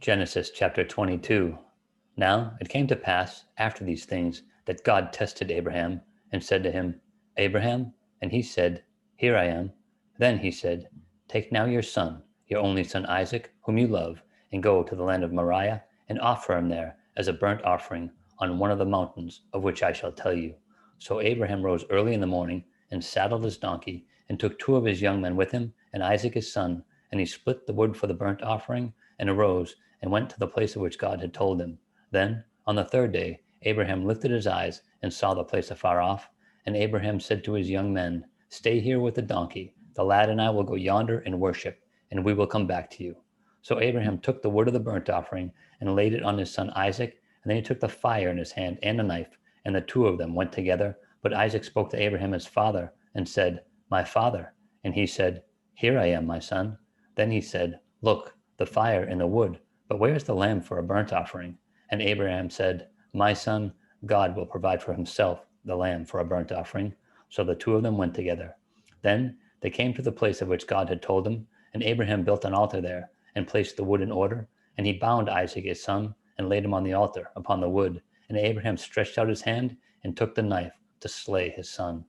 Genesis chapter 22. Now it came to pass after these things that God tested Abraham and said to him, Abraham, and he said, Here I am. Then he said, Take now your son, your only son Isaac, whom you love, and go to the land of Moriah, and offer him there as a burnt offering on one of the mountains of which I shall tell you. So Abraham rose early in the morning and saddled his donkey, and took two of his young men with him, and Isaac his son, and he split the wood for the burnt offering, and arose and went to the place of which God had told him. Then, on the third day, Abraham lifted his eyes and saw the place afar off. And Abraham said to his young men, Stay here with the donkey. The lad and I will go yonder and worship, and we will come back to you. So Abraham took the wood of the burnt offering and laid it on his son Isaac. And then he took the fire in his hand and a knife, and the two of them went together. But Isaac spoke to Abraham his father and said, My father. And he said, Here I am, my son. Then he said, Look, the fire and the wood, but where is the lamb for a burnt offering? And Abraham said, My son, God will provide for himself the lamb for a burnt offering. So the two of them went together. Then they came to the place of which God had told them, and Abraham built an altar there, and placed the wood in order. And he bound Isaac his son, and laid him on the altar upon the wood. And Abraham stretched out his hand, and took the knife to slay his son.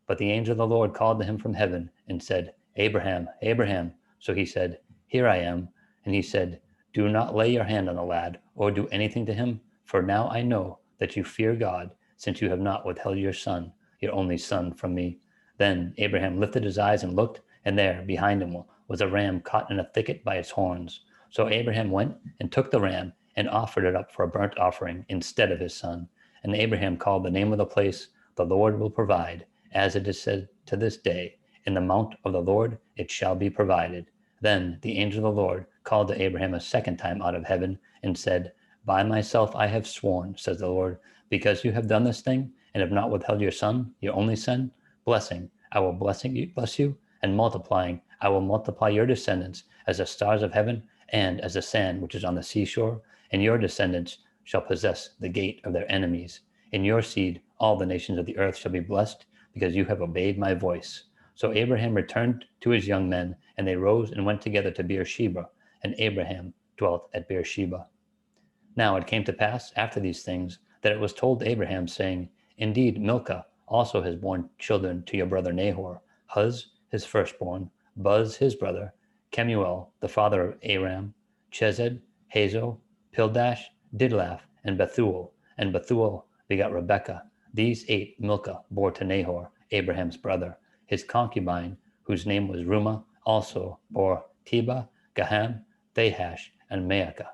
But the angel of the Lord called to him from heaven, and said, Abraham, Abraham. So he said, Here I am. And he said, Do not lay your hand on the lad, or do anything to him, for now I know that you fear God, since you have not withheld your son, your only son, from me. Then Abraham lifted his eyes and looked, and there, behind him, was a ram caught in a thicket by its horns. So Abraham went and took the ram, and offered it up for a burnt offering instead of his son. And Abraham called the name of the place, The Lord will provide, as it is said to this day, In the mount of the Lord it shall be provided. Then the angel of the Lord called to Abraham a second time out of heaven, and said, By myself I have sworn, says the Lord, because you have done this thing, and have not withheld your son, your only son, blessing, I will bless you, and multiplying, I will multiply your descendants as the stars of heaven, and as the sand which is on the seashore, and your descendants shall possess the gate of their enemies. In your seed all the nations of the earth shall be blessed, because you have obeyed my voice. So Abraham returned to his young men, and they rose and went together to Beersheba, and Abraham dwelt at Beersheba. Now it came to pass after these things that it was told to Abraham, saying, Indeed, Milcah also has borne children to your brother Nahor, Huz his firstborn, Buz his brother, Kemuel the father of Aram, Chesed, Hazo, Pildash, Didlaph, and Bethuel. And Bethuel begot Rebekah. These 8 Milcah bore to Nahor, Abraham's brother. His concubine, whose name was Rumah, also bore Tebah, Gaham, Thahash, and Maacah.